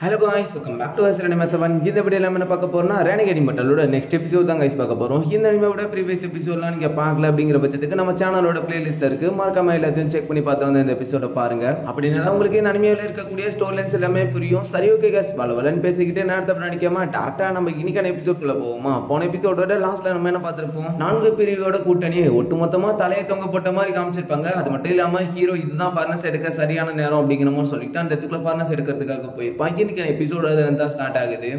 Hello guys, welcome back to us Anime 7. இந்த வீடியோல நம்ம என்ன பார்க்க போறோம்னா ரெனகேட் இம்மோர்டலோட நெக்ஸ்ட் எபிசோட் தான் guys பார்க்க போறோம். இந்த அனிமேவோட ப்ரீவியஸ் எபிசோட்லாம் நீங்க பார்க்கல அப்படிங்கிற பட்சத்துக்கு நம்ம சேனலோட பிளேலிஸ்ட்ல இருக்கு. மறக்காம எல்லாத்தையும் செக் பண்ணி பார்த்தா வந்து இந்த எபிசோட பாருங்க. அப்படினா உங்களுக்கு இந்த அனிமேல இருக்கக்கூடிய ஸ்டோரி லைன்ஸ் எல்லாமே புரியும். சரி ஓகே guys, பலவலன் பேசிக்கிட்டே நேரத்தை நினைக்காம டாடா நம்ம இன்னைக்கான எபிசோட்குள்ள போவோமா? போன எபிசோடோட லாஸ்ட்ல நம்ம என்ன பார்த்திருப்போம்? நான்கு பிரிவோட கூட்டணி ஒட்டுமொத்தமா தலையை தொங்க போட்ட மாதிரி காமிச்சிருப்பாங்க. அது மட்டும் இல்லாம ஹீரோ இதுதான் ஃபர்னஸ் எடுக்க சரியான நேரம் அப்படிங்கிற மாதிரி சொல்லிட்டு அந்த இடத்துக்குள்ள ஃபர்னஸ் எடுக்கிறதுக்காக போயிருப்பாங்க. எபிசோட் தான் ஸ்டார்ட் ஆகுது.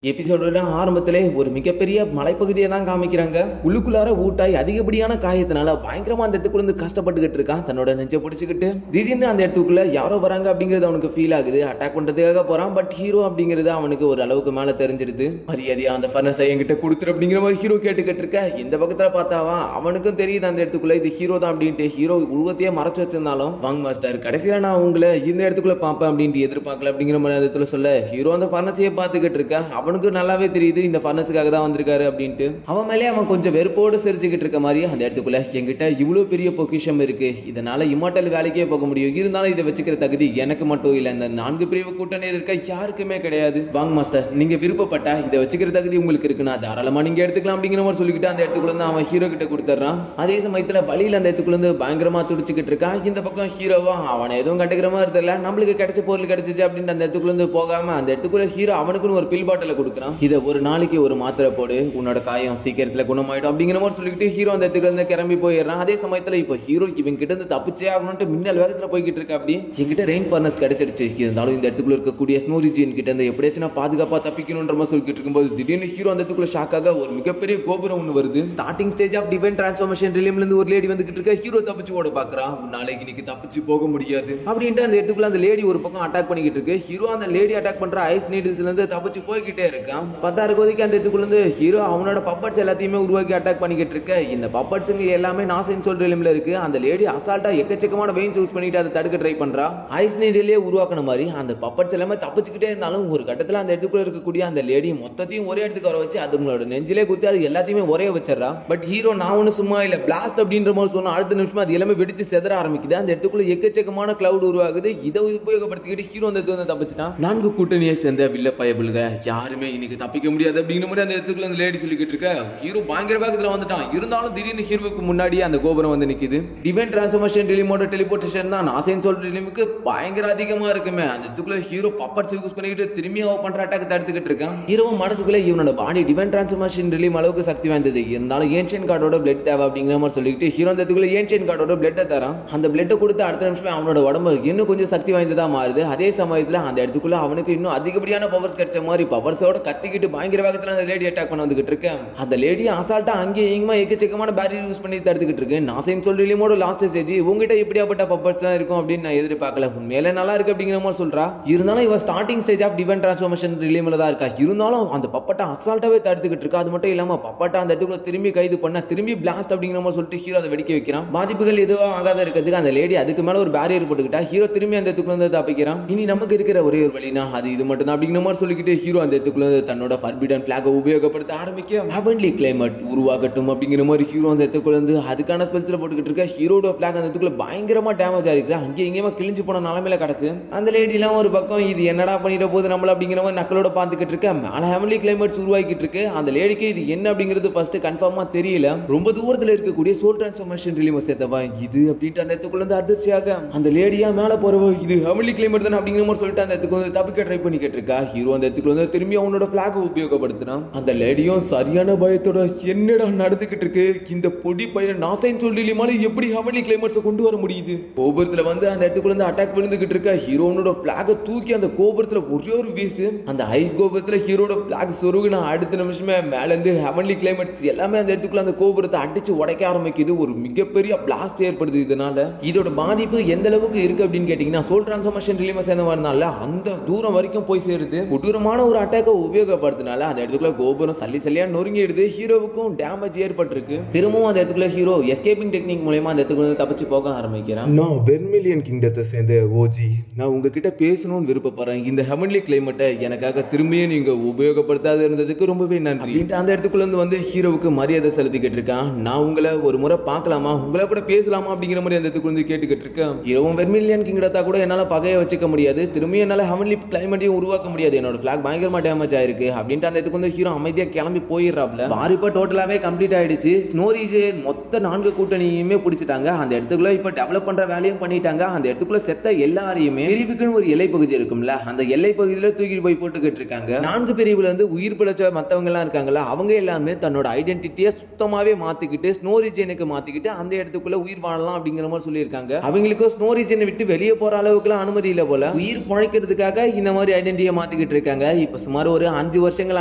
எபிசோடோட ஆரம்பத்திலே ஒரு மிகப்பெரிய மலைப்பகுதியை தான் காமிக்கிறாங்க. உள்ளுக்குள்ளார ஊட்டாய் அதிகப்படியான காயத்தினால பயங்கரமா அந்த இடத்துக்குள்ள கஷ்டப்பட்டுக்கிட்டு இருக்கான். தன்னோட நெஞ்சை பிடிச்சிக்கிட்டு திடீர்னு அந்த இடத்துக்குள்ள யாரோ வராங்க அப்படிங்கிறது அவனுக்கு ஃபீல் ஆகுது. அட்டாக் பண்றதுக்காக போறான். பட் ஹீரோ அப்படிங்கிறது அவனுக்கு ஒரு அளவுக்கு மேல தெரிஞ்சிருது. மரியாதையா அந்த ஃபர்னஸை என்கிட்ட கொடுத்துரு அப்படிங்கிற மாதிரி ஹீரோ கேட்டுக்கிட்டு இருக்க. இந்த பக்கத்துல பார்த்தாவா அவனுக்கும் தெரியுது அந்த இடத்துக்குள்ள இது ஹீரோ தான் அப்படின்ட்டு. ஹீரோ உருவத்தையே மறைச்சு வச்சிருந்தாலும் வாங் மாஸ்டர் கடைசியில நான் உங்களை இந்த இடத்துக்குள்ள பார்ப்பேன் அப்படின்ட்டு எதிர்பார்க்கல அப்படிங்கிற மாதிரி இடத்துல சொல்ல ஹீரோ அந்த ஃபர்னஸையே பார்த்துக்கிட்டு இருக்க. அவனுக்கு நல்லாவே தெரியுது இந்த ஃபர்னஸுக்காக தான் வந்திருக்காரு அப்படின்ட்டு. அவன் மேலே அவன் கொஞ்சம் வெறுப்போடு சிரிச்சுக்கிட்டு இருக்க மாதிரி அந்த இடத்துக்குள்ள என்கிட்ட இவ்வளவு பெரிய பொக்கிஷம் இருக்கு, இதனால இம்மார்டல் வேலைக்கே போக முடியும், இருந்தாலும் இதை வச்சுக்கிற தகுதி எனக்கு மட்டும் இல்ல, இந்த 4 பிரிவு கூட்டணி இருக்க யாருக்குமே கிடையாது. வாங் மாஸ்டர் நீங்க விருப்பப்பட்டா இதை வச்சுக்கிற தகுதி உங்களுக்கு இருக்குன்னா தாராளமா நீங்க எடுத்துக்கலாம் அப்படிங்கிற மாதிரி சொல்லிக்கிட்டு அந்த இடத்துக்குள்ள இருந்து அவன் ஹீரோ கிட்ட கொடுத்துறான். அதே சமயத்துல வழியில அந்த இடத்துக்குள்ள இருந்து பயங்கரமா துடிச்சுக்கிட்டு இருக்கா. இந்த பக்கம் ஹீரோவா அவனை எதுவும் கண்டுக்கிற மாதிரி தெரியல. நம்மளுக்கு கிடைச்ச பொருள் கிடைச்சிச்சு அப்படின்னு அந்த இடத்துக்குள்ள இருந்து போகாம அந்த இடத்துக்குள்ள ஹீரோ அவனுக்குன்னு ஒரு பில் பாட்டில கொடுக்குறான். இதை ஒரு நாளைக்கு ஒரு மாத்திரை போடு, உன்னோட காயம் சீக்கிரத்துல குணமாயிடும் அப்படிங்கிற மாதிரி சொல்லிட்டு ஹீரோ அந்த இடத்துல இருந்து கிளம்பி போயிடுறான். அதே சமயத்துல இப்போ ஹீரோ இவங்க கிட்ட இருந்து தப்பிச்சே ஆகணும்னு மின்னல் வேகத்துல போய்கிட்டு இருக்க. அப்படி என்கிட்ட ரெயின் ஃபர்னஸ் கிடைச்சிருச்சு, இருந்தாலும் இந்த இடத்துக்குள்ள இருக்கக்கூடிய ஸ்னோரிஜின் கிட்ட இருந்து எப்படியாச்சும் நான் பாதுகாப்பா தப்பிக்கணும்ன்ற மாதிரி சொல்லிட்டு இருக்கும்போது திடீர்னு ஹீரோ அந்த இடத்துக்குள்ள ஷாக்காக ஒரு மிகப்பெரிய கோபுரம் ஒன்று வருது. Starting stage of divine transformation ரிலிம்ல இருந்து ஒரு லேடி வந்துகிட்டு இருக்க. ஹீரோ தப்பிச்சு ஓட பாக்குறான். நாளைக்கு இன்னைக்கு தப்பிச்சு போக முடியாது அப்படின்ட்டு அந்த இடத்துக்குள்ள அந்த லேடி ஒரு பக்கம் அட்டாக் பண்ணிக்கிட்டு இருக்கு. ஹீரோ அந்த லேடி அட்டாக் பண்ற ஐஸ் நீடில்ஸ்ல இருந்து தப்பிச்சு போய்கிட்டே இருக்கான். 16 கோதிக்கு அந்த இடத்துக்குள்ள இருந்து ஹீரோ அவனோட பப்பட்ஸ் எல்லாத்தையுமே உருவாக்கி அட்டாக் பண்ணிக்கிட்டு இருக்க. இந்த பப்பட்ஸுங்க எல்லாமே நாசைன் சொல் ரிலிம்ல இருக்கு. அந்த லேடி அசால்ட்டா எக்கச்சக்கமான வெயின்ஸ் யூஸ் பண்ணிட்டு அதை தடுக்க ட்ரை பண்றா. ஐஸ் நீடிலே உருவாக்குன மாதிரி அந்த பப்பட்ஸ் எல்லாமே தப்பிச்சுக்கிட்டே இருந்தாலும் ஒரு கட்டத்துல அந்த இடத்துக்குள்ள இருக்கக்கூடிய அந்த லேடி மொத்தத்தையும் ஒரே இடத்துக்கு வர வச்சு அதுங்களோட நெஞ்சிலே குத்தி அது எல்லாத்தையுமே ஒரே வச்சிடறா. பட் ஹீரோ நான் ஒண்ணு சும்மா இல்ல பிளாஸ்ட் அப்படின்ற மாதிரி சொன்ன அடுத்த நிமிஷம் அது எல்லாமே வெடிச்சு செதற ஆரம்பிக்குது. அந்த இடத்துக்குள்ள எக்கச்சக்கமான கிளவுட் உருவாகுது. இதை உபயோகப்படுத்திக்கிட்டு ஹீரோ அந்த இடத்துல தப்பிச்சிட்டான். 4 கூட்டணியை சேர்ந்த வில்ல பயபுல்க யாருமே இன்னைக்கு தப்பிக்க முடியாது அப்படிங்கிற மாதிரி அந்த இடத்துக்குள்ள அந்த லேடி சொல்லிக்கிட்டு இருக்க. ஹீரோ பயங்கர வேகத்துல வந்துட்டான். இருந்தாலும் திடீர்னு ஹீரோவுக்கு முன்னாடியே அந்த கோபுரம் வந்து நிக்குது. டிவைன் டிரான்ஸ்ஃபர்மேஷன் ரிலிமோட டெலிபோர்டேஷன் தான் நாசைன் சொல் ரிலிமுக்கு பயங்கர அதிகமா இருக்குமே. அந்த இடத்துக்குள்ள ஹீரோ பப்பட்ஸ் யூஸ் பண்ணிக்கிட்டு திரும்பி அவ பண்ற அட்டாக் தடுத்துக்கிட்டு இருக்கான். ஹீரோ மனசுக்குள்ள இவனோட பாடி டிவைன் டிரான்ஸ்ஃபர்மேஷன் ரிலிம் அளவுக்கு சக்தி வாய்ந்தது, இருந்தாலும் ஏன்ஷியன் கார்டோட பிளட் தேவை அப்படிங்கிற மாதிரி சொல்லிட்டு ஹீரோ அந்த இடத்துக்குள்ள ஏன்ஷியன் கார்டோட பிளட்டை தரான். அந்த பிளட்டை கொடுத்து அடுத்த நிமிஷமே அவனோட உடம்பு இன்னும் கொஞ்சம் சக்தி வாய்ந்ததா மாறுது. அதே சமயத்துல அந்த இடத்துக்குள்ள அவனுக்கு இன்னும் அதிகப்படியான பவர்ஸ் கிடைச்ச மாதிரி பவர்ஸோட கத்திக்கிட்டு பயங்கர வேகத்துல அந்த லேடி அட்டாக் பண்ண வந்துகிட்டு இருக்கேன். அந்த லேடி அசால்ட்டா அங்கே இங்கமா எக்கச்சக்கமான பேரியர் யூஸ் பண்ணி தடுத்துக்கிட்டு இருக்கு. நாசைன் சொல் ரிலிமோட லாஸ்ட் ஸ்டேஜ் உங்ககிட்ட இப்படியாப்பட்ட பப்பட்ஸ் தான் இருக்கும் அப்படின்னு நான் எதிர்பார்க்கல, உண்மையிலே நல்லா இருக்கு அப்படிங்கிற மாதிரி சொல்றா. இருந்தாலும் இவ starting stage of divine transformation ரிலிம்ல தான் இருக்கா. இருந்தாலும் அந்த பப்பட்டா அசால்ட்டாவே தடுத்துக்கிட்டு இருக்கா. அது மட்டும் இல்லாம பப்பட்டா அந்த இடத்துக்குள்ள திரும்பி கைது பண்ண திரும்பி பிளாஸ்ட் அப்படிங்கிற மாதிரி சொல்லிட்டு ஹீரோ அதை வெடிக்க வைக்கிறான். பாதிப்புகள் எதுவும் ஆகாத இருக்கிறதுக்கு அந்த லேடி அதுக்கு மேல ஒரு பேரியர் போட்டுக்கிட்டா. ஹீரோ திரும்பி அந்த இடத்துக்குள்ள வந்து தப்பிக்கிறான். இனி நமக்கு இருக்கிற ஒரே ஒரு வழினா அது இது மட்டும் தான் அப்படிங்கிற மாதிரி சொல்லிக்கிட்டு ஹீரோ அந்த இடத்துக்குள்ள தன்னோட ஃபர்பிடன் ஃபிளாகை உபயோகப்படுத்த ஆரம்பிக்க ஹெவன்லி கிளைமேட் உருவாகட்டும் அப்படிங்கிற மாதிரி ஹீரோ அந்த இடத்துக்குள்ள இருந்து அதுக்கான ஸ்பெல்ஸ்ல போட்டுக்கிட்டு இருக்க. ஹீரோட ஃபிளாக் அந்த இடத்துக்குள்ள பயங்கரமா டேமேஜ் ஆயிருக்கு. அங்கே இங்கேயுமா கிழிஞ்சு போன நிலைமையில கிடக்கு. அந்த லேடி எல்லாம் ஒரு பக்கம் இது என்னடா பண்ணிட போது நம்மள அப்படிங்கிற மாதிரி நக்கலோட பார்த்துக்கிட்டு இருக்க. மேல ஹெவன்லி கிளைமேட்ஸ் உருவாக்கிட்டு இருக்கு. அந்த லேடிக்கு இது என்ன அப்படிங்கிறது ஃபர்ஸ்ட் கன்ஃபார்மா தெரியல. ரொம்ப தூரத்துல இருக்கக்கூடிய சோல் டிரான்ஸ்ஃபர்மேஷன் ரிலீம் சேர்த்தவா இது அப்படின்ட்டு அந்த இடத்துக்குள்ள இருந்து அதிர்ச்சியாக அந்த லேடியா மேல போறவோ இது ஹெவன்லி கிளைமேட் தானே அப்படிங்கிற மாதிரி சொல்லிட்டு அந்த இடத்துக்கு வந்து தப்பிக்க ட்ரை பண்ணிக்கிட்டு இருக்கா. ஹீரோ அந்த இடத்துக்குள்ள வந்து திரும்பி அவனோட ஃபிளாக் உபயோகப்படுத்தினான். அந்த லேடியும் சரியான பயத்தோட என்னடா நடந்துகிட்டு இருக்கு, இந்த பொடி பையன் நாசைன் சொல்லிலிமால எப்படி ஹெவன்லி கிளைமேட்ஸ் கொண்டு வர முடியுது. கோபுரத்துல வந்து அந்த இடத்துக்குள்ள இருந்து அட்டாக் விழுந்துகிட்டு இருக்க. ஹீரோனோட ஃபிளாக தூக்கி அந்த கோபுரத்துல ஒரே ஒரு வீசு. அந்த ஐஸ் கோபுரத்துல ஹீரோட ஃபிளாக் சொருகுனா அடுத்த நிமிஷமே மேல இருந்து ஹெவன்லி கிளைமேட்ஸ் எல்லாமே அந்த இடத்துக்குள்ள அந்த கோபுரத்தை அடிச்சு உடைக்க ஆரம்பிக்குது. ஒரு மிகப்பெரிய பிளாஸ்ட் ஏற்படுது. இதனால இதோட பாதிப்பு எந்த அளவுக்கு இருக்கு அப்படின்னு கேட்டீங்கன்னா சோல் டிரான்ஸ்ஃபர்மேஷன் ரிலீம் சேர்ந்தவனால அந்த தூரம் வரைக்கும் போய் சேருது. கொடூரமான ஒரு அட்டாக் சரியாக உபயோகப்படுத்தினால அந்த இடத்துக்குள்ள கோபுரம் சல்லி சல்லியா நொறுங்கிடுது. ஹீரோவுக்கும் டேமேஜ் ஏற்பட்டிருக்கு. திரும்பவும் அந்த இடத்துக்குள்ள ஹீரோ எஸ்கேப்பிங் டெக்னிக் மூலமா அந்த இடத்துக்குள்ள தப்பிச்சு போக ஆரம்பிக்கிறான். நான் வெர்மிலியன் கிங்டத்தை சேர்ந்த ஓஜி, நான் உங்ககிட்ட பேசணும்னு விருப்பப்படுறேன். இந்த ஹெவன்லி கிளைமேட்டை எனக்காக திரும்பியும் நீங்க உபயோகப்படுத்தாத இருந்ததுக்கு ரொம்பவே நன்றி. அந்த இடத்துக்குள்ள வந்து ஹீரோவுக்கு மரியாதை செலுத்திக்கிட்டு இருக்கான். நான் உங்களை ஒரு முறை பார்க்கலாமா, உங்களை கூட பேசலாமா அப்படிங்கிற மாதிரி அந்த இடத்துக்குள்ள வந்து கேட்டுக்கிட்டு இருக்கேன். ஹீரோவும் வெர்மிலியன் கிங்டத்தை கூட என்னால பகைய வச்சுக்க முடியாது, திரும்பியும் என்னால ஹெவன்லி கிளைமேட்டையும் உருவாக்க முடியாது, என்னோட பிளாக் பயங்கரமா டேமேஜ் ஆயிருக்கு அப்படின்ட்டு அந்த இடத்துக்கு வந்து ஹீரோ அமைதியா கிளம்பி போயிடுறாப்ல. வார் இப்ப டோட்டலாவே கம்ப்ளீட் ஆயிடுச்சு. ஸ்னோ ரீஜன் மொத்த 4 கூட்டணியுமே பிடிச்சிட்டாங்க. அந்த இடத்துக்குள்ள இப்ப டெவலப் பண்ற வேலையும் பண்ணிட்டாங்க. அந்த இடத்துக்குள்ள செத்த எல்லாரையுமே பிரிவுக்குன்னு ஒரு எல்லை பகுதி இருக்கும்ல, அந்த எல்லை பகுதியில தூக்கிட்டு போய் போட்டுக்கிட்டு இருக்காங்க. 4 பிரிவுல வந்து உயிர் பிழைச்ச மத்தவங்க எல்லாம் இருக்காங்களா, அவங்க எல்லாமே தன்னோட ஐடென்டிட்டியை சுத்தமாவே மாத்திக்கிட்டு ஸ்னோ ரீஜனுக்கு மாத்திக்கிட்டு அந்த இடத்துக்குள்ள உயிர் வாழலாம் அப்படிங்கிற மாதிரி சொல்லியிருக்காங்க. அவங்களுக்கு ஸ்னோ ரீஜனை விட்டு வெளியே போற அளவுக்கு அனுமதி இல்ல போல. உயிர் பழைக்கிறதுக்காக இந்த மாதிரி ஐடென்டிட்டியை மாத்திக்கிட்டு இருக்காங்க. இப்ப சுமார் ஒரு 5 வருஷங்கள்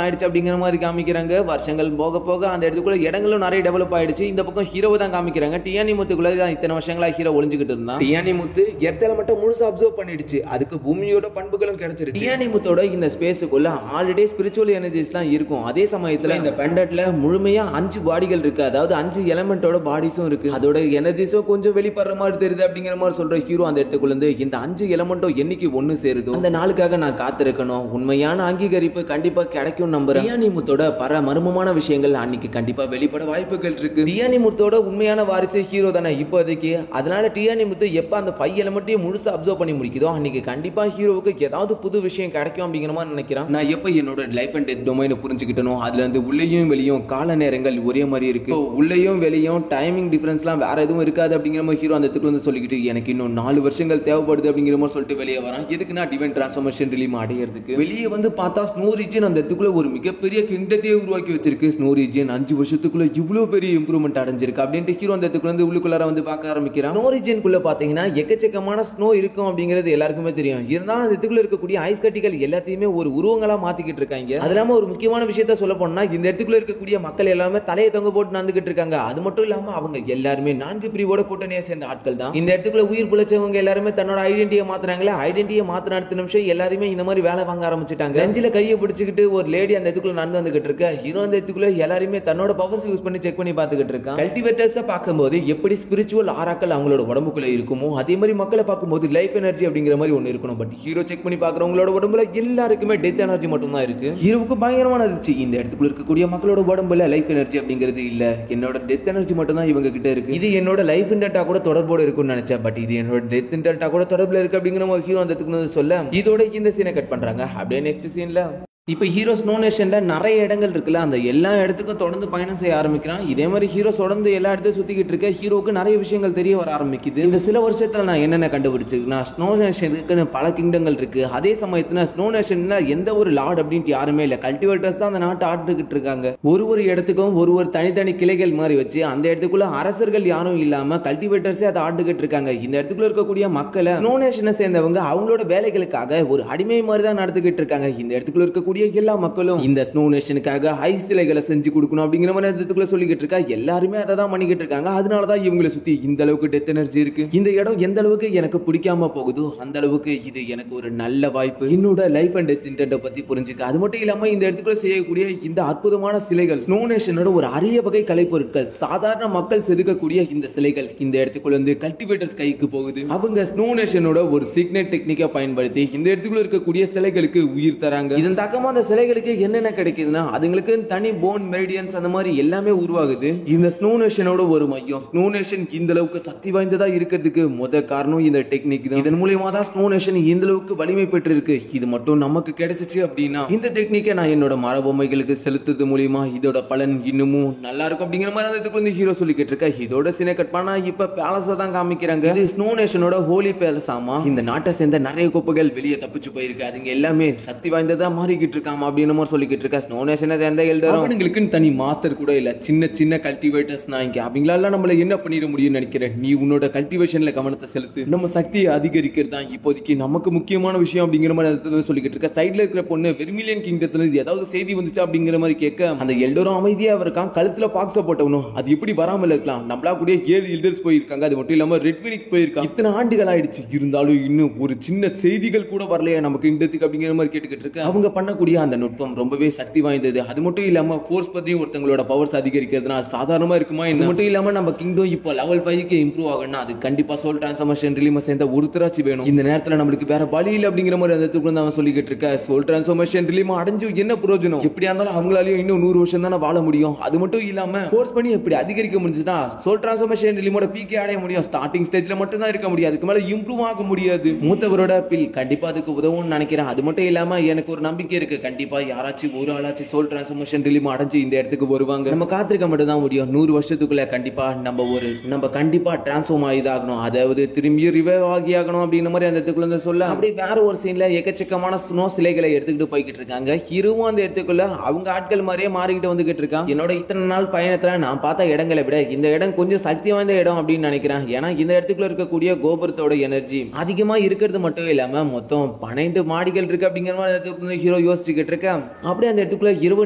ஆயிடுச்சு அப்படிங்கிற மாதிரி காமிக்கிறாங்க. வருஷங்கள் போக போக அந்த இடத்துக்குள்ள இடங்களும் நிறைய டெவலப் ஆயிடுச்சு. இந்த பக்கம் ஹீரோவை தான் காமிக்கிறாங்க. டியானி முத்துக்குள்ள தான் இத்தனை வருஷங்களா ஹீரோ ஒளிஞ்சுக்கிட்டு இருந்தான். டியானி முத்து எர்த்தல மட்டும் முழுசா அப்சர்வ் பண்ணிடுச்சு. அதுக்கு பூமியோட பண்புகளும் கிடைச்சிருச்சு. டியானி முத்தோட இந்த ஸ்பேஸுக்குள்ள ஆல்ரெடி ஸ்பிரிச்சுவல் எனர்ஜிஸ்லாம் இருக்கும். அதே சமயத்துல இந்த பெண்டட்ல முழுமையா 5 பாடிகள் இருக்கு, அதாவது 5 எலிமெண்டோட பாடிஸும் இருக்கு. அதோட எனர்ஜிஸும் கொஞ்சம் வெளிப்படுற மாதிரி தெரியுது அப்படிங்கிற மாதிரி சொல்ற ஹீரோ அந்த இடத்துக்குள்ள இருந்து இந்த 5 எலிமெண்டோ என்னைக்கு ஒன்னு சேருதோ அந்த நாளுக்காக நான் காத்திருக்கணும். உண்மையான அங்கீகரிப்பு கண்டிப்பா கிடைக்கும் நம்புறேன். டியானி முத்தோட பல மர்மமான விஷயங்கள் அன்னைக்கு கண்டிப்பா வெளிப்பட வாய்ப்புகள் இருக்கு. டியானி முத்தோட உண்மையான வாரிசு ஹீரோ தானே இப்போதைக்கு. அதனால டியானி முத்து எப்ப அந்த 5 எலிமெண்ட்டையும் முழுசா அப்சர்வ் பண்ணி முடிக்குதோ அன்னைக்கு கண்டிப்பா ஹீரோவுக்கு ஏதாவது புது விஷயம் கிடைக்கும் அப்படிங்கிற மாதிரி நினைக்கிறான். நான் எப்ப என்னோட லைஃப் அண்ட் டெத் டொமைனை புரிஞ்சுக்கிட்டனும் அதுல இருந்து உள்ளேயும் வெளியும் கால நேரங்கள் ஒரே மாதிரி இருக்கு. உள்ளேயும் வெளியும் டைமிங் டிஃபரன்ஸ்லாம் வேற எதுவும் இருக்காது அப்படிங்கிற மாதிரி ஹீரோ அந்த இடத்துக்குள்ள வந்து சொல்லிக்கிட்டு எனக்கு இன்னும் 4 வருஷங்கள் தேவைப்படுது அப்படிங்கிற மாதிரி சொல்லிட்டு வெளியே வரான். எதுக்குன்னா டிவைன் டிரான்ஸ்ஃபர்மேஷன் ரிலீம் அடையிறதுக்கு. வெளியே வந்து பார்த்தா ஸ்னோ ரீஜன் அந்த இடத்துக்குள்ள ஒரு மிகப்பெரிய கிங்டத்தையே உருவாக்கி வச்சிருக்கு. ஸ்னோ ரீஜன் 5 வருஷத்துக்குள்ள இவ்வளவு பெரிய இம்ப்ரூவ்மெண்ட் அடைஞ்சிருக்கு அப்படின்ட்டு ஹீரோ அந்த இடத்துக்குள்ள வந்து உள்ளுக்குள்ளார வந்து பார்க்க ஆரம்பிக்கிறான். ஸ்னோ ரீஜனுக்குள்ள பாத்தீங்கன்னா எக்கச்சக்கமான ஸ்னோ இருக்கும் அப்படிங்கிறது எல்லாருக்குமே தெரியும். இருந்தாலும் அந்த இடத்துக்குள்ள இருக்கக்கூடிய ஐஸ் கட்டிகள் எல்லாத்தையுமே ஒரு உருவங்களா மாத்திக்கிட்டு இருக்காங்க. அது இல்லாம ஒரு முக்கியமான விஷயத்த சொல்ல போனா இந்த இடத்துக்குள்ள இருக்கக்கூடிய மக்கள் எல்லாமே தலையை தொங்க போட்டு நடந்துகிட்டு இருக்காங்க. அது மட்டும் இல்லாம அவங்க எல்லாருமே 4 பிரிவோட கூட்டணியை சேர்ந்த ஆட்கள் தான். இந்த இடத்துக்குள்ள உயிர் பிழைச்சவங்க எல்லாருமே தன்னோட ஐடென்டிட்டியை மாத்துறாங்களே, ஐடென்டிட்டியை மாத்தின அடுத்த நிமிஷம் எல்லாருமே இந்த மாதிரி வேலை வாங்க ஆரம்பிச்சிட்டாங்க. நெஞ்சில கையை பிடிச்சிக்கிட்டு ஒரு லேடி அந்த இடத்துக்குள்ள நடந்து வந்துகிட்டு இருக்க. ஹீரோ அந்த இடத்துக்குள்ள எல்லாருமே தன்னோட பவர்ஸ் யூஸ் பண்ணி செக் பண்ணி பார்த்துக்கிட்டு இருக்கான். கல்டிவேட்டர்ஸை பார்க்கும்போது எப்படி ஸ்பிரிச்சுவல் ஆராக்கள் அவங்களோட உடம்புக்குள்ள இருக்குமோ அதே மாதிரி மக்களை பார்க்கும்போது லைஃப் எனர்ஜி அப்படிங்கிற மாதிரி ஒன்று இருக்கணும். பட் ஹீரோ செக் பண்ணி பார்க்குறவங்களோட உடம்புல எல்லாருக்குமே டெத் எனர்ஜி மட்டும் தான் இருக்கு. ஹீரோவுக்கு பயங்கரமான இருந்துச்சு. இந்த இடத்துக்குள்ள இருக்கக்கூடிய மக்களோட உடம்புல லைஃப் எனர்ஜி அப்படிங்கிறது இல்ல, என்னோட டெத் எனர்ஜி மட்டும் தான் இவங்க கிட்ட இருக்கு. இது என்னோட லைஃப் இன்டென்ட்டா கூட தொடர்போடு இருக்கும்னு நினைச்சேன். பட் இது என்னோட டெத் இன்டென்ட்டா கூட தொடர்புல இருக்கு அப்படிங்கிற மாதிரி ஹீரோ அந்த இடத்துக்கு சொல்ல இதோட இந்த சீனை கட் பண்றாங்க. அப்படியே நெக்ஸ்ட் சீன்ல இப்போ ஹீரோ ஸ்னோ நேஷன்ல நிறைய இடங்கள் இருக்குல்ல, அந்த எல்லா இடத்துக்கும் தொடர்ந்து பயணம் செய்ய ஆரம்பிக்கிறான். இதே மாதிரி ஹீரோ தொடர்ந்து எல்லா இடத்தையும் சுத்திக்கிட்டு இருக்க ஹீரோக்கு நிறைய விஷயங்கள் தெரிய வர ஆரம்பிக்குது. இந்த சில வருஷத்துல நான் என்னென்ன கண்டுபிடிச்சிருக்கேன், ஸ்னோ நேஷனுக்கு பல கிங்டங்கள் இருக்கு. அதே சமயத்துல ஸ்னோ நேஷன்ல எந்த ஒரு லார்ட் அப்படின்ட்டு யாருமே இல்லை, கல்டிவேட்டர்ஸ் தான் அந்த நாட்டை ஆட்டுக்கிட்டு இருக்காங்க. ஒரு இடத்துக்கும் ஒரு தனித்தனி கிளைகள் மாதிரி வச்சு அந்த இடத்துக்குள்ள அரசர்கள் யாரும் இல்லாம கல்டிவேட்டர்ஸே அதை ஆட்டுக்கிட்டு இருக்காங்க. இந்த இடத்துக்குள்ள இருக்கக்கூடிய மக்களை ஸ்னோ நேஷனை சேர்ந்தவங்க அவங்களோட வேலைகளுக்காக ஒரு அடிமை மாதிரி தான் நடத்திக்கிட்டு இருக்காங்க. இந்த இடத்துக்குள்ள இருக்கக்கூடிய எல்லா மக்களும் இந்த ஸ்னோ நேஷனுக்காக ஐஸ் சிலைகளை செஞ்சு கொடுக்கணும் அப்படிங்கிற மாதிரி இடத்துக்குள்ள சொல்லிக்கிட்டு இருக்கா. எல்லாருமே அதை தான் பண்ணிக்கிட்டு இருக்காங்க. அதனாலதான் இவங்களை சுத்தி இந்த அளவுக்கு டெத் எனர்ஜி இருக்கு. இந்த இடம் எந்த அளவுக்கு எனக்கு பிடிக்காம போகுதோ அந்த அளவுக்கு இது எனக்கு ஒரு நல்ல வாய்ப்பு என்னோட லைஃப் அண்ட் டெத் இன்டென்ட்டை பத்தி புரிஞ்சுக்க. அது மட்டும் இல்லாம இந்த இடத்துக்குள்ள செய்யக்கூடிய இந்த அற்புதமான சிலைகள் ஸ்னோ நேஷனோட ஒரு அரிய வகை கலைப்பொருட்கள். சாதாரண மக்கள் செதுக்கக்கூடிய இந்த சிலைகள் இந்த இடத்துக்குள்ள வந்து கல்டிவேட்டர்ஸ் கைக்கு போகுது. அவங்க ஸ்னோ நேஷனோட ஒரு சிக்னெட் டெக்னிக்கை பயன்படுத்தி இந்த இடத்துக்குள்ள இருக்கக்கூடிய சிலைகளுக்கு உயிர் தராங்க. இதன் தாக்கமா அந்த சிலைகளுக்கு என்னென்ன கிடைக்குதுன்னா அதுங்களுக்கு தனி போன் மெரிடியன்ஸ் அந்த மாதிரி எல்லாமே உருவாகுது. இந்த ஸ்னோ நேஷனோட ஒரு மையம் ஸ்னோ நேஷன் இந்த அளவுக்கு சக்தி வாய்ந்ததா இருக்கிறதுக்கு முத காரணம் இந்த டெக்னிக் தான். இதன் மூலமா தான் ஸ்னோ நேஷன் இந்த அளவுக்கு வலிமை பெற்று இருக்கு. இது மட்டும் நமக்கு கிடைச்சிச்சு அப்படின்னா இந்த டெக்னிக்கை நான் என்னோட மரபொம்மைகளுக்கு செலுத்துறது மூலியமா இதோட பலன் இன்னமும் நல்லா இருக்கும் அப்படிங்கிற மாதிரி அதுக்கு ஹீரோ சொல்லிக்கிட்டு இருக்க. இதோட சினை கட் பண்ணா இப்ப பேலஸை தான் காமிக்கிறாங்க. இது ஸ்னோ நேஷனோட ஹோலி பேலஸ். ஆமா, இந்த நாட்டை சேர்ந்த நிறைய குப்பைகள் வெளியே தப்பிச்சு போயிருக்கு. அதுங்க எல்லாமே சக்தி வாய்ந்ததா மாறிக்கிட்டு இருக்காம அப்படின்னு மாதிரி சொல்லிக்கிட்டு இருக்கா. ஸ்னோ நேஷனை சேர்ந்த எல்டரும் அவங்களுக்குன்னு தனி மாஸ்டர் கூட இல்ல, சின்ன கல்டிவேட்டர்ஸ் நான் இங்க. அவங்களால நம்மள என்ன பண்ணிட முடியும்னு நினைக்கிறேன். நீ உன்னோட கல்டிவேஷன்ல கவனத்தை செலுத்து, நம்ம சக்தியை அதிகரிக்கிறது தான் இப்போதைக்கு நமக்கு முக்கியமான விஷயம் அப்படிங்கிற மாதிரி சொல்லிக்கிட்டு இருக்க. சைட்ல இருக்கிற பொண்ணு வெர்மிலியன் கிங்டத்துல ஏதாவது செய்தி வந்துச்சா அப்படிங்கிற மாதிரி கேட்க அந்த எல்டரும் அமைதியா இருக்கான். கழுத்துல பாக்ஸ போட்டவனும் அது எப்படி வராமல் இருக்கலாம், நம்மளா கூட 7 எல்டர்ஸ் போயிருக்காங்க, அது மட்டும் இல்லாம ரெட் ஃபீனிக்ஸ் போயிருக்காங்க. இத்தனை ஆண்டுகள் ஆயிடுச்சு, இருந்தாலும் இன்னும் ஒரு சின்ன செய்திகள் கூட வரலையா நமக்கு கிங்டத்துக்கு அப்படிங்கிற மாதிரி கேட்டுக்கிட்டு இருக்க. அவங்க பண்ணக்கூடிய பண்ணக்கூடிய அந்த நுட்பம் ரொம்பவே சக்தி வாய்ந்தது. அது மட்டும் இல்லாம ஃபோர்ஸ் பத்தி ஒருத்தங்களோட பவர்ஸ் அதிகரிக்கிறதுனா சாதாரணமா இருக்குமா? இது மட்டும் இல்லாம நம்ம கிங்டம் இப்போ லெவல் 5க்கு இம்ப்ரூவ் ஆகணும்னா அது கண்டிப்பா சோல் டிரான்ஸ்ஃபர்மேஷன் ரிலீம சேர்ந்த ஒருத்தராச்சு வேணும். இந்த நேரத்துல நம்மளுக்கு வேற வழி இல்ல அப்படிங்கிற மாதிரி அந்த இடத்துக்கு வந்து அவன் சொல்லிக்கிட்டு இருக்க. சோல் டிரான்ஸ்ஃபர்மேஷன் ரிலீம அடைஞ்சு என்ன பிரயோஜனம்? எப்படியா இருந்தாலும் அவங்களாலயும் இன்னும் 100 வருஷம் தானே வாழ முடியும். அது மட்டும் இல்லாம ஃபோர்ஸ் பண்ணி எப்படி அதிகரிக்க முடிஞ்சுன்னா சோல் டிரான்ஸ்ஃபர்மேஷன் ரிலீமோட பீக்கே அடைய முடியும். ஸ்டார்டிங் ஸ்டேஜ்ல மட்டும் தான் இருக்க முடியும். அதுக்கு மேல இம்ப்ரூவ் ஆக முடியாது. மூத்தவரோட பில் கண்டிப்பா அதுக்கு உதவும்னு நினைக்கிறேன். அது மட்டும் இல்லாம எனக்கு ஒரு நம்பிக்கை இருக்கு. கண்டிப்பா யாராச்சும் ஒரு ஆளாச்சு சோல் டிரான்ஸ்ஃபர்மேஷன் ரிலீம அடைஞ்சு இந்த இடத்துக்கு வருவாங்க. நம்ம காத்திருக்க மட்டும் தான் முடியும். 100 வருஷத்துக்குள்ள கண்டிப்பா நம்ம கண்டிப்பா டிரான்ஸ்ஃபார்ம் ஆகிதாகணும். அதாவது திரும்பி ரிவைவ் ஆகி ஆகணும் அப்படிங்கிற மாதிரி அந்த இடத்துக்குள்ள வந்து சொல்ல அப்படி வேற ஒரு சீன்ல எக்கச்சக்கமான ஸ்னோ சிலைகளை எடுத்துக்கிட்டு போய்கிட்டு இருக்காங்க. ஹீரோவும் அந்த இடத்துக்குள்ள அவங்க ஆட்கள் மாதிரியே மாறிக்கிட்டு வந்துகிட்டு இருக்கான். என்னோட இத்தனை நாள் பயணத்துல நான் பார்த்த இடங்களை விட இந்த இடம் கொஞ்சம் சக்தி வாய்ந்த இடம் அப்படின்னு நினைக்கிறேன். ஏன்னா இந்த இடத்துக்குள்ள இருக்கக்கூடிய கோபுரத்தோட எனர்ஜி அதிகமா இருக்கிறது மட்டும் இல்லாம மொத்தம் 12 மாடிகள் இருக்கு அப்படிங்கிற மாதிரி ஹீரோ யோசிச்சுக்கிட்டு இருக்கேன். அப்படியே அந்த இடத்துக்குள்ள இரவு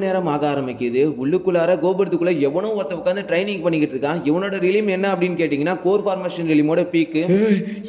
நேரம் ஆக ஆரம்பிக்குது. உள்ளுக்குள்ளார கோபுரத்துக்குள்ள எவனோ ஒருத்த உட்காந்து ட்ரைனிங் பண்ணிக்கிட்டு இருக்கான். இவனோட ரிலீம் என்ன அப்படின்னு கேட்டீங்கன்னா கோர் ஃபார்மேஷன் ரிலீமோட பீக்.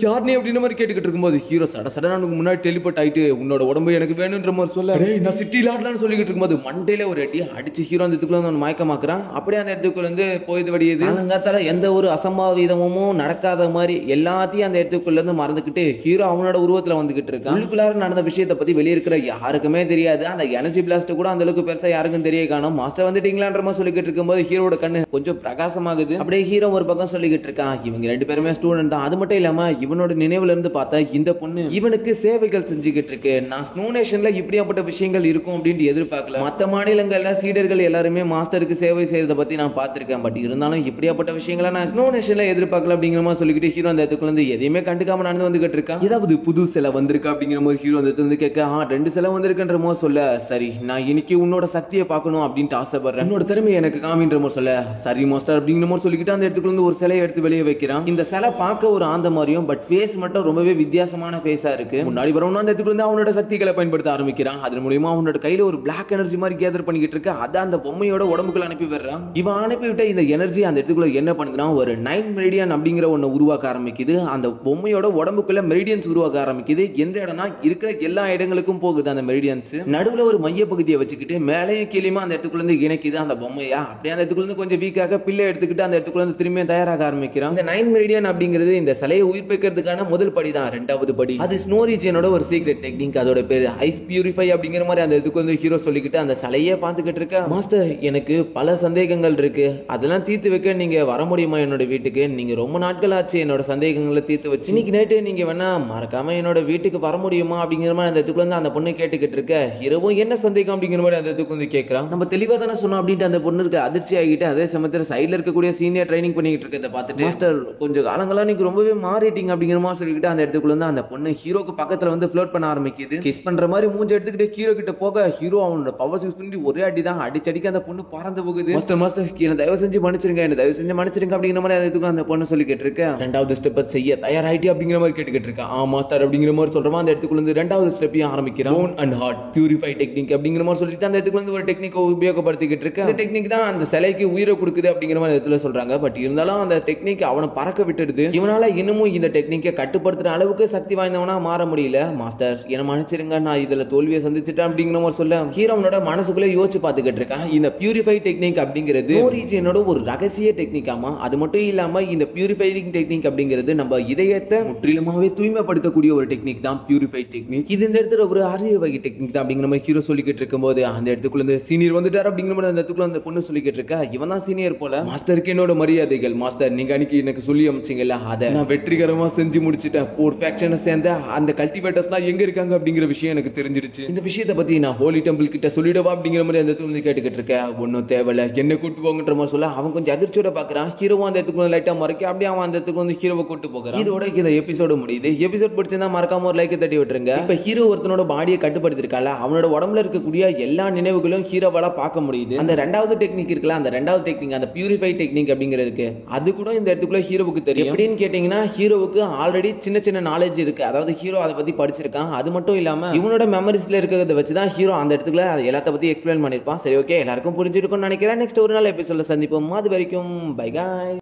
யாருனே அப்படின்ற மாதிரி கேட்டுக்கிட்டு இருக்கும்போது ஹீரோ சடசடா முன்னாடி டெலிபோர்ட் ஆயிட்டு உன்னோட உடம்பு எனக்கு வேணும்ன்ற மாதிரி சொல்ல நான் சிட்டில ஆடலாம்னு சொல்லிக்கிட்டு இருக்கும்போது மண்டையில ஒரு அடி அடிச்சு ஹீரோ அந்த இடத்துக்குள்ள வந்து மயக்கமாக்குறான். அப்படியே அந்த இடத்துக்குள்ள இருந்து போயிது வடியுது. அலங்காத்தால எந்த ஒரு அசம்பாவிதமும் நடக்காத மாதிரி எல்லாத்தையும் அந்த இடத்துக்குள்ள இருந்து மறந்துக்கிட்டு ஹீரோ அவனோட உருவத்துல வந்துகிட்டு இருக்கான். உள்ளுக்குள்ளார நடந்த விஷயத்தை பத்தி வெளியே இருக்கிற யாருக்குமே தெரியாது. அந்த எனர்ஜி பிளாஸ்ட் கூட அந்த அளவுக்கு பெருசா யாருக்கும் தெரிய காணும். மாஸ்டர் வந்துட்டீங்களான்ற மாதிரி சொல்லிக்கிட்டு இருக்கும்போது ஹீரோட கண்ணு கொஞ்சம் பிரகாசமாகுது. அப்படியே ஹீரோ ஒரு பக்கம் சொல்லிக்கிட்டு இருக்கான் இவங்க 2 பேருமே ஸ்டூடெண்ட் தான். அது மட்டும் இல்லாம இவனோட நினைவுல இருந்து பார்த்தா இந்த பொண்ணு இவனுக்கு சேவைகள் செஞ்சுக்கிட்டு இருக்கு. நான் ஸ்னோ நேஷன்ல இப்படியாப்பட்ட விஷயங்கள் இருக்கும் அப்படின்னு எதிர்பார்க்கல. மற்ற மாநிலங்கள்ல சீடர்கள் எல்லாருமே மாஸ்டருக்கு சேவை செய்யறத பத்தி நான் பார்த்திருக்கேன். பட் இருந்தாலும் இப்படியாப்பட்ட விஷயங்களை நான் ஸ்னோ நேஷன்ல எதிர்பார்க்கல அப்படிங்கிற மாதிரி சொல்லிக்கிட்டு ஹீரோ அந்த இடத்துக்குள்ள இருந்து எதையுமே கண்டுக்காம நடந்து வந்துகிட்டு இருக்கான். ஏதாவது புது சிலை வந்திருக்கா அப்படிங்கிற மாதிரி ஹீரோ அந்த இடத்துல கேட்க 2 சிலை வந்திருக்குன்ற மாதிரி சொல்ல சரி நான் இன்னைக்கு உன்னோட சக்தியை பார்க்கணும் அப்படின்ட்டு ஆசைப்படுறேன். உன்னோட திறமையை எனக்கு காமின்ற மாதிரி சொல்ல சரி மாஸ்டர் அப்படிங்கிற மாதிரி சொல்லிக்கிட்டு அந்த இடத்துக்குள்ள இருந்து ஒரு சிலையை எடுத்து வெளியே வைக்கிறான். இந்த சிலை பார்க்க ஒரு ஆந்த மாதிரியும் பட் ஃபேஸ் மட்டும் ரொம்பவே வித்தியாசமான ஃபேஸா இருக்கு. முன்னாடி வரவனும் அந்த இடத்துக்குள்ள இருந்து அவனோட சக்திகளை பயன்படுத்த ஆரம்பிக்கிறான். அதன் மூலமா அவனோட கையில ஒரு பிளாக் எனர்ஜி மாதிரி கேதர் பண்ணிக்கிட்டு இருக்கு. அதான் அந்த பொம்மையோட உடம்புக்குள்ள அனுப்பி விடுறான். இவன் அனுப்பிவிட்ட இந்த எனர்ஜி அந்த இடத்துக்குள்ள என்ன பண்ணுதுன்னா ஒரு 9 மெரிடியன் அப்படிங்கிற ஒண்ணு உருவாக்க ஆரம்பிக்குது. அந்த பொம்மையோட உடம்புக்குள்ள மெரிடியன்ஸ் உருவாக்க ஆரம்பிக்குது. எந்த இடம்னா இருக்கிற எல்லா இடங்களுக்கும் போகுது அந்த மெரிடியன்ஸ். நடுவுல ஒரு மைய பகுதியை வச்சுக்கிட்டு மேலையும் கீழேயுமா அந்த இடத்துக்குள்ள இருந்து இணைக்குது அந்த பொம்மையா. அப்படியே அந்த இடத்துக்குள்ள இருந்து கொஞ்சம் வீக்காக பிள்ளை எடுத்துக்கிட்டு அந்த இடத்துக்குள்ள இருந்து திரும்பியும் தயாராக ஆரம்பிக்கிறான். இந்த 9 மெரிடியன் அப்படிங்கிறது இந்த சிலையை உயிர்ப்பிக்கிறதுக்கான முதல் படி தான். 2வது படி அது ஸ்னோ ரீஜியனோட ஒரு சீக்ரெட் டெக்னிக். அதோட பேரு ஐஸ் பியூரிஃபை அப்படிங்கிற மாதிரி அந்த இதுக்கு வந்து ஹீரோ சொல்லிக்கிட்டு அந்த சிலையை பார்த்துக்கிட்டு இருக்க மாஸ்டர் எனக்கு பல சந்தேகங்கள் இருக்கு. அதெல்லாம் தீர்த்து வைக்க நீங்க வர முடியுமா என்னோட வீட்டுக்கு? நீங்க ரொம்ப நாட்கள் ஆச்சு என்னோட சந்தேகங்களை தீர்த்து வச்சு. இன்னைக்கு நைட்டு நீங்க வேணா மறக்காம என்னோட வீட்டுக்கு வர முடியுமா அப்படிங்கிற மாதிரி அந்த இடத்துக்குள்ள வந்து அந்த பொண்ணு கேட்டுக்கிட்டு இருக்க ஹீரோவும் என்ன சந்தேகம் அப்படிங்கிற மாதிரி அந்த இடத்துக்கு வந்து கேட்கறான். நம்ம தெளிவா தானே சொன்னோம் அப்படின்ட்டு அந்த பொண்ணு இருக்க அதிர்ச்சி ஆகிட்டு அதே சமயத்தில் சைட்ல இருக்கக்கூடிய சீனியர் ட்ரைனிங் பண்ணிக்கிட்டு இருக்கதை பார்த்துட்டு மாஸ்டர் கொஞ்சம் காலங்களா நீங்க ரொம்பவே மாறிட்டீங்க அப்படிங்கிற மாதிரி சொல்லிக்கிட்டு அந்த இடத்துக்குள்ள வந்து அந்த பொண்ணு ஹீரோக்கு பக்கத்துல வந்து ஃப்ளோட் பண்ண ஆரம்பிக்குது. கிஸ் பண்ற மாதிரி மூஞ்ச எடுத்துக்கிட்டு ஹீரோ கிட்ட போக ஹீரோ அவனோட பவர்ஸ் யூஸ் பண்ணி ஒரே அடி தான் அடிச்சடிக்க அந்த பொண்ணு பறந்து போகுது. மாஸ்டர் என்ன தயவு செஞ்சு மன்னிச்சிருங்க என்ன தயவு செஞ்சு மன்னிச்சிருங்க அப்படிங்கிற மாதிரி அதுக்கு அந்த பொண்ணு சொல்லிக்கிட்டு இருக்க 2வது ஸ்டெப் செய்ய தயாராயிட்டி அப்படிங்கிற மாதிரி கேட்டுக்கிட்டு இருக்கா. மாஸ்டர் அப்படிங்கிற மாதிரி சொல்றமா அந்த இடத்துக்குள்ள இருந்து 2வது ஸ்டெப்பையும் ஆரம்பிக்கிறான். Bone and heart purify technique அப்படிங்கிற மாதிரி சொல்லிட்டு அந்த இடத்துக்குள்ள இருந்து ஒரு டெக்னிக் உபயோகப்படுத்திக்கிட்டு இருக்க. அந்த டெக்னிக் தான் அந்த சிலைக்கு உயிரை கொடுக்குது அப்படிங்கிற மாதிரி இடத்துல சொல்றாங்க. பட் இருந்தாலும் அந்த டெக்னிக் அவனை பறக்க விட்டுடுது. இவனால இன்னமும் இந்த டெக்னிக்கை கட்டுப்படுத்துற அளவுக்கு சக்தி வாய்ந்தவனா மாற முடியல. மாஸ்டர் என்ன மன்னிச்சிருங்க நான் இதுல தோல்வியை சந்திச்சிட்டேன் அப்படிங்கிற மாதிரி சொல்ல ஹீரோனோட மனசுக்குள்ள யோசிச்சு பார்த்துக்கிட்டு இருக்கான். இந்த பியூரிஃபை டெக்னிக் அப்படிங்கிறது ஒரிஜினோட ஒரு ரகசிய டெக்னிக்காமா. அது மட்டும் இல்லாம இந்த பியூரிஃபைங் டெக்னிக் அப்படிங்கிறது நம்ம இதயத்தை முற்றிலுமாவே தூய்மைப்படுத்தக்கூடிய ஒரு டெக்னிக் தான் பியூரிஃபை டெக்னிக். இது இந்த இடத்துல ஒரு அரிய வகை டெக்னிக் தான் அப்படிங்கிற மாதிரி ஹீரோ சொல்லிக்கிட்டு இருக்கும்போது அந்த இடத்துக்குள்ள இருந்து சீனியர் வந்துட்டார் அப்படிங்கிற மாதிரி அந்த இடத்துக்குள்ள அந்த பொண்ணு சொல்லிக்கிட்டு இருக்கா. இவன் தான் சீனியர் போல. மாஸ்டருக்கு என்னோட மரியாதைகள் மாஸ்டர். நீங்க அன்னைக்கு எனக்கு சொல்லி அமிச்சிங்கல்ல அதை நான் வெற்றிகரமா செஞ்சு முடிச்சிட்டேன். 4 ஃபேக்ஷனை சேர்ந்த அந்த கல்டிவேட்டர்ஸ்லாம் எங்க இருக்காங்க அப்படிங்கிற விஷயம் எனக்கு தெரிஞ்சிடுச்சு. இந்த விஷயத்தை பத்தி நான் ஹோலி டெம்பிள் கிட்ட சொல்லிடவா அப்படிங்கிற மாதிரி அந்த இடத்துல கேட்டுக்கிட்டு இருக்கேன். ஒன்னும் தேவையில்ல என்ன கூட்டு போங்கன்ற மாதிரி சொல்ல அவன் கொஞ்சம் அதிர்ச்சியோட பாக்குறான். ஹீரோவும் அந்த இடத்துக்கு லைட்டா மறைக்க அப்படியே அவன் அந்த இடத்துக்கு வந்து ஹீரோவை கூட்டு போகிறான். இதோட இந்த எபிசோட முடியுது. எபிசோட் பிடிச்சிருந்தா மறக்காம ஒரு லைக் தட்டி விட்டுருங்க. இப்ப ஹீரோ ஒருத்தனோட பாடியை கட்டுப்படுத்திருக்கால அவனோட உடம்புல இருக்கக்கூடிய எல்லா நினைவுகளும் ஹீரோவால பார்க்க முடியுது. அந்த 2வது டெக்னிக் இருக்குல்ல அந்த 2வது டெக்னிக் அந்த பியூரிஃபை டெக்னிக் அப்படிங்கிறதுக்கு அது கூட இந்த இடத்துக்குள்ள ஹீரோவுக்கு தெரியும். எப்படின்னு கேட்டீங்கன்னா ஹீரோவுக்கு ஆல்ரெடி சின்ன சின்ன நாலேஜ் இருக்கு. அதாவது ஹீரோ அதை பத்தி படிச்சிருக்கான். அது மட்டும் இல்லாம இவனோட மெமரிஸ்ல இருக்கிறத வச்சுதான் ஹீரோ அந்த இடத்துல எல்லாத்த பத்தி எக்ஸ்பிளைன் பண்ணிருப்பான். சரி ஓகே எல்லாருக்கும் புரிஞ்சிருக்கும்னு நினைக்கிறேன். நெக்ஸ்ட் ஒரு நாள் எபிசோட்ல சந்திப்போம். அது வரைக்கும் பை காய்ஸ்.